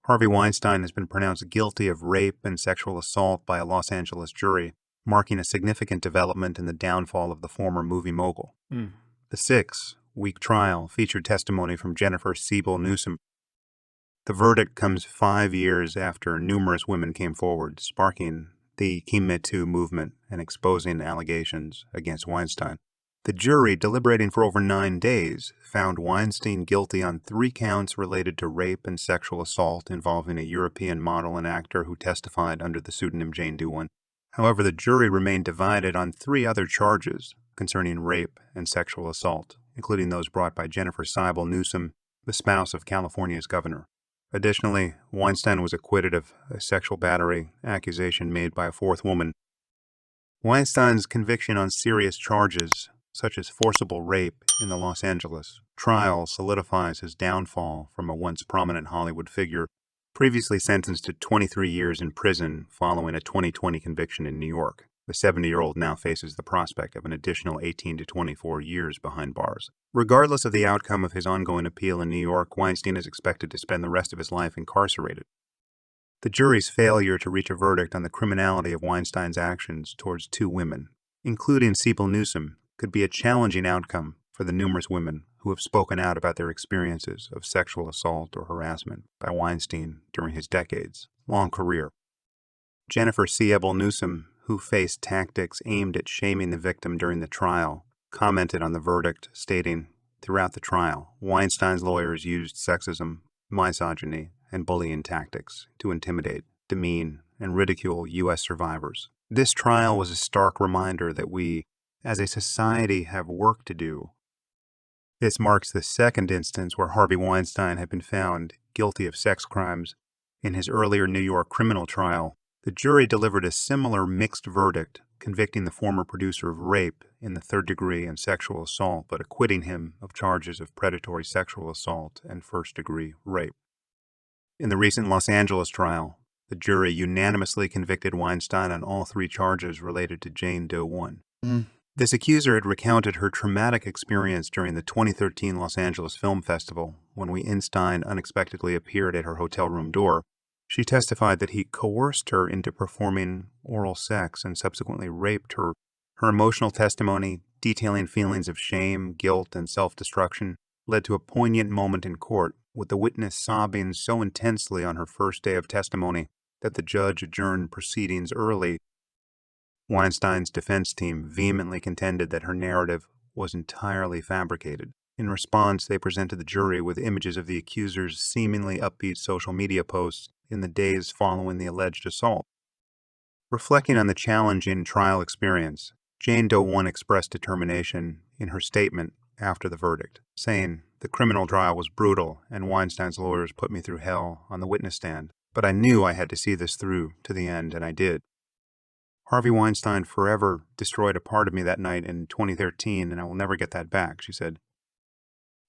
Harvey Weinstein has been pronounced guilty of rape and sexual assault by a Los Angeles jury, marking a significant development in the downfall of the former movie mogul. The 6-week trial featured testimony from Jennifer Siebel Newsom. The verdict comes 5 years after numerous women came forward, sparking the Me Too movement and exposing allegations against Weinstein. The jury, deliberating for over 9 days, found Weinstein guilty on 3 counts related to rape and sexual assault involving a European model and actor who testified under the pseudonym Jane Doe. However, the jury remained divided on 3 other charges concerning rape and sexual assault, including those brought by Jennifer Siebel Newsom, the spouse of California's governor. Additionally, Weinstein was acquitted of a sexual battery accusation made by a 4th woman. Weinstein's conviction on serious charges, such as forcible rape in the Los Angeles trial, solidifies his downfall from a once prominent Hollywood figure, previously sentenced to 23 years in prison following a 2020 conviction in New York. The 70-year-old now faces the prospect of an additional 18 to 24 years behind bars. Regardless of the outcome of his ongoing appeal in New York, Weinstein is expected to spend the rest of his life incarcerated. The jury's failure to reach a verdict on the criminality of Weinstein's actions towards 2 women, including Siebel Newsom, could be a challenging outcome for the numerous women who have spoken out about their experiences of sexual assault or harassment by Weinstein during his decades-long career. Jennifer Siebel Newsom, who faced tactics aimed at shaming the victim during the trial, commented on the verdict, stating, "Throughout the trial, Weinstein's lawyers used sexism, misogyny, and bullying tactics to intimidate, demean, and ridicule U.S. survivors. This trial was a stark reminder that we, as a society, have work to do." This marks the 2nd instance where Harvey Weinstein had been found guilty of sex crimes. In his earlier New York criminal trial, the jury delivered a similar mixed verdict, convicting the former producer of rape in the 3rd degree and sexual assault, but acquitting him of charges of predatory sexual assault and 1st-degree rape. In the recent Los Angeles trial, the jury unanimously convicted Weinstein on all 3 charges related to Jane Doe 1. This accuser had recounted her traumatic experience during the 2013 Los Angeles Film Festival when Weinstein unexpectedly appeared at her hotel room door. She testified that he coerced her into performing oral sex and subsequently raped her. Her emotional testimony, detailing feelings of shame, guilt, and self-destruction, led to a poignant moment in court, with the witness sobbing so intensely on her first day of testimony that the judge adjourned proceedings early. Weinstein's defense team vehemently contended that her narrative was entirely fabricated. In response, they presented the jury with images of the accuser's seemingly upbeat social media posts in the days following the alleged assault. Reflecting on the challenging trial experience, Jane Doe 1 expressed determination in her statement after the verdict, saying, "The criminal trial was brutal, and Weinstein's lawyers put me through hell on the witness stand. But I knew I had to see this through to the end, and I did. Harvey Weinstein forever destroyed a part of me that night in 2013, and I will never get that back," she said.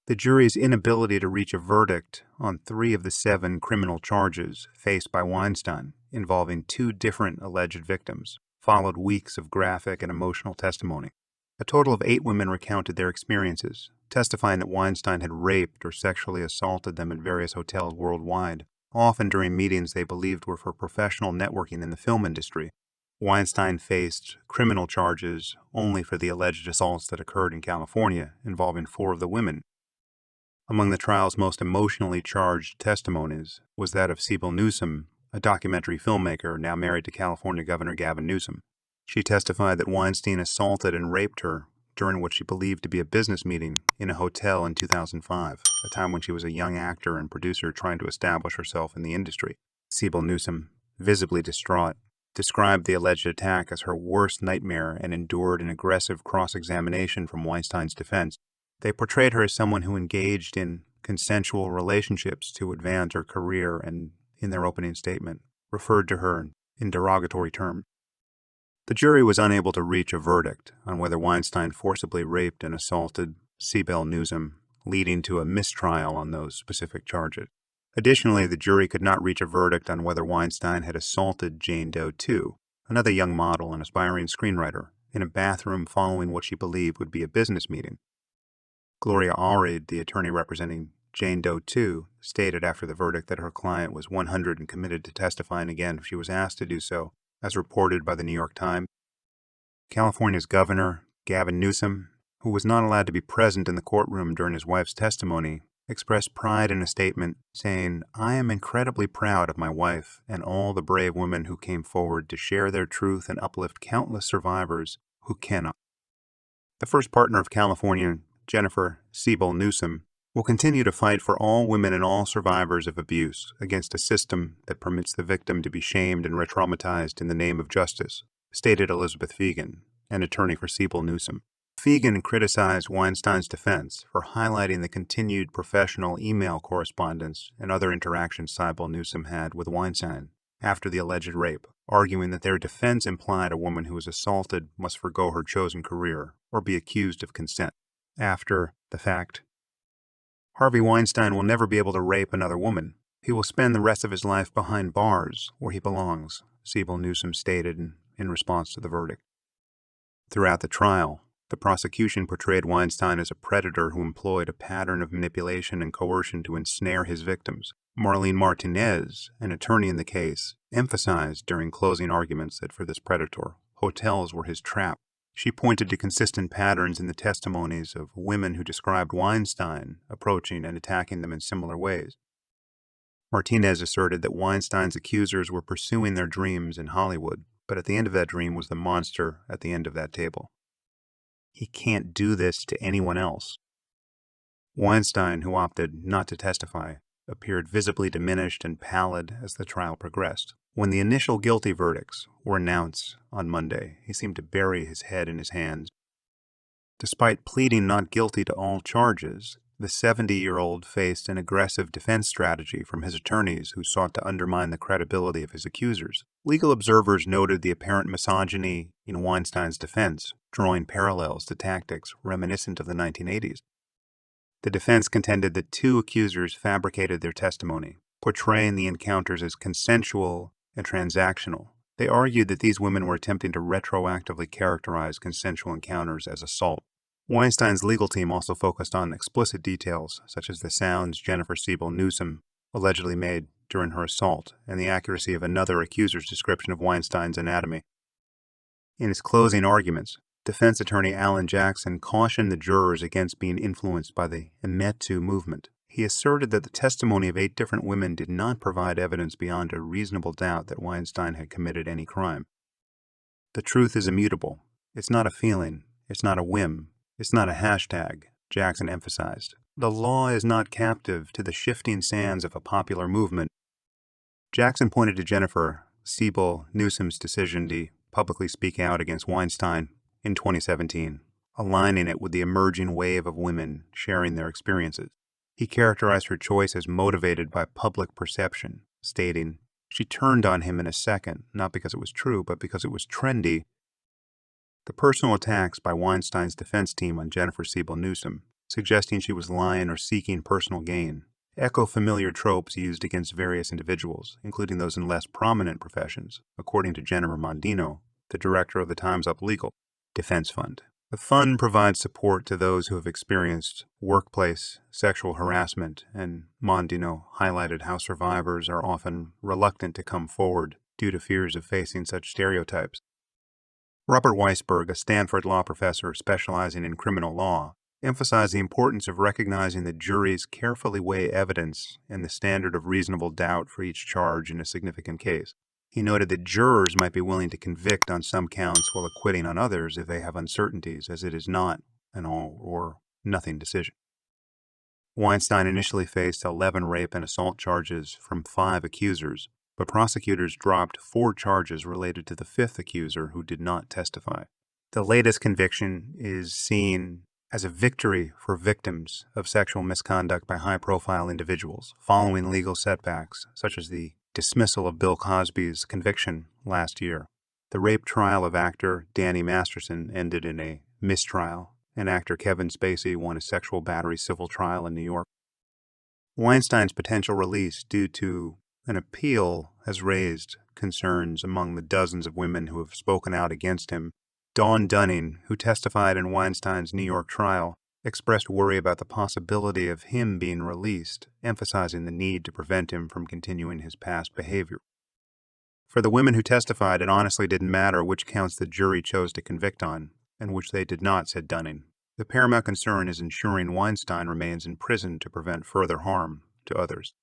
The jury's inability to reach a verdict on 3 of the 7 criminal charges faced by Weinstein, involving 2 different alleged victims, followed weeks of graphic and emotional testimony. A total of 8 women recounted their experiences, testifying that Weinstein had raped or sexually assaulted them at various hotels worldwide, often during meetings they believed were for professional networking in the film industry. Weinstein faced criminal charges only for the alleged assaults that occurred in California, involving 4 of the women. Among the trial's most emotionally charged testimonies was that of Siebel Newsom, a documentary filmmaker now married to California Governor Gavin Newsom. She testified that Weinstein assaulted and raped her during what she believed to be a business meeting in a hotel in 2005, a time when she was a young actor and producer trying to establish herself in the industry. Siebel Newsom, visibly distraught, described the alleged attack as her worst nightmare and endured an aggressive cross-examination from Weinstein's defense. They portrayed her as someone who engaged in consensual relationships to advance her career and, in their opening statement, referred to her in derogatory terms. The jury was unable to reach a verdict on whether Weinstein forcibly raped and assaulted Siebel Newsom, leading to a mistrial on those specific charges. Additionally, the jury could not reach a verdict on whether Weinstein had assaulted Jane Doe 2, another young model and aspiring screenwriter, in a bathroom following what she believed would be a business meeting. Gloria Allred, the attorney representing Jane Doe, too, stated after the verdict that her client was 100 and committed to testifying again if she was asked to do so, as reported by the New York Times. California's Governor, Gavin Newsom, who was not allowed to be present in the courtroom during his wife's testimony, expressed pride in a statement saying, "I am incredibly proud of my wife and all the brave women who came forward to share their truth and uplift countless survivors who cannot." The first partner of California, Jennifer Siebel Newsom, will continue to fight for all women and all survivors of abuse against a system that permits the victim to be shamed and re-traumatized in the name of justice, stated Elizabeth Fegan, an attorney for Siebel Newsom. Fegan criticized Weinstein's defense for highlighting the continued professional email correspondence and other interactions Siebel Newsom had with Weinstein after the alleged rape, arguing that their defense implied a woman who was assaulted must forgo her chosen career or be accused of consent. After the fact, Harvey Weinstein will never be able to rape another woman. He will spend the rest of his life behind bars where he belongs, Siebel Newsom stated in response to the verdict. Throughout the trial, the prosecution portrayed Weinstein as a predator who employed a pattern of manipulation and coercion to ensnare his victims. Marlene Martinez, an attorney in the case, emphasized during closing arguments that for this predator, hotels were his trap. She pointed to consistent patterns in the testimonies of women who described Weinstein approaching and attacking them in similar ways. Martinez asserted that Weinstein's accusers were pursuing their dreams in Hollywood, but at the end of that dream was the monster at the end of that table. He can't do this to anyone else. Weinstein, who opted not to testify, appeared visibly diminished and pallid as the trial progressed. When the initial guilty verdicts were announced on Monday, he seemed to bury his head in his hands. Despite pleading not guilty to all charges, the 70-year-old faced an aggressive defense strategy from his attorneys who sought to undermine the credibility of his accusers. Legal observers noted the apparent misogyny in Weinstein's defense, drawing parallels to tactics reminiscent of the 1980s. The defense contended that two accusers fabricated their testimony, portraying the encounters as consensual and transactional. They argued that these women were attempting to retroactively characterize consensual encounters as assault. Weinstein's legal team also focused on explicit details, such as the sounds Jennifer Siebel Newsom allegedly made during her assault and the accuracy of another accuser's description of Weinstein's anatomy. In his closing arguments, defense attorney Alan Jackson cautioned the jurors against being influenced by the Me Too movement. He asserted that the testimony of 8 different women did not provide evidence beyond a reasonable doubt that Weinstein had committed any crime. The truth is immutable. It's not a feeling. It's not a whim. It's not a hashtag, Jackson emphasized. The law is not captive to the shifting sands of a popular movement. Jackson pointed to Jennifer Siebel Newsom's decision to publicly speak out against Weinstein in 2017, aligning it with the emerging wave of women sharing their experiences. He characterized her choice as motivated by public perception, stating, "She turned on him in a second, not because it was true, but because it was trendy." The personal attacks by Weinstein's defense team on Jennifer Siebel Newsom, suggesting she was lying or seeking personal gain, echo familiar tropes used against various individuals, including those in less prominent professions, according to Jennifer Mondino, the director of the Time's Up Legal Defense Fund. The fund provides support to those who have experienced workplace sexual harassment, and Mondino highlighted how survivors are often reluctant to come forward due to fears of facing such stereotypes. Robert Weisberg, a Stanford law professor specializing in criminal law, emphasized the importance of recognizing that juries carefully weigh evidence and the standard of reasonable doubt for each charge in a significant case. He noted that jurors might be willing to convict on some counts while acquitting on others if they have uncertainties, as it is not an all or nothing decision. Weinstein initially faced 11 rape and assault charges from 5 accusers, but prosecutors dropped 4 charges related to the 5th accuser who did not testify. The latest conviction is seen as a victory for victims of sexual misconduct by high-profile individuals, following legal setbacks such as the dismissal of Bill Cosby's conviction last year. The rape trial of actor Danny Masterson ended in a mistrial, and actor Kevin Spacey won a sexual battery civil trial in New York. Weinstein's potential release due to an appeal has raised concerns among the dozens of women who have spoken out against him. Dawn Dunning, who testified in Weinstein's New York trial, expressed worry about the possibility of him being released, emphasizing the need to prevent him from continuing his past behavior. For the women who testified, it honestly didn't matter which counts the jury chose to convict on, and which they did not, said Dunning. The paramount concern is ensuring Weinstein remains in prison to prevent further harm to others.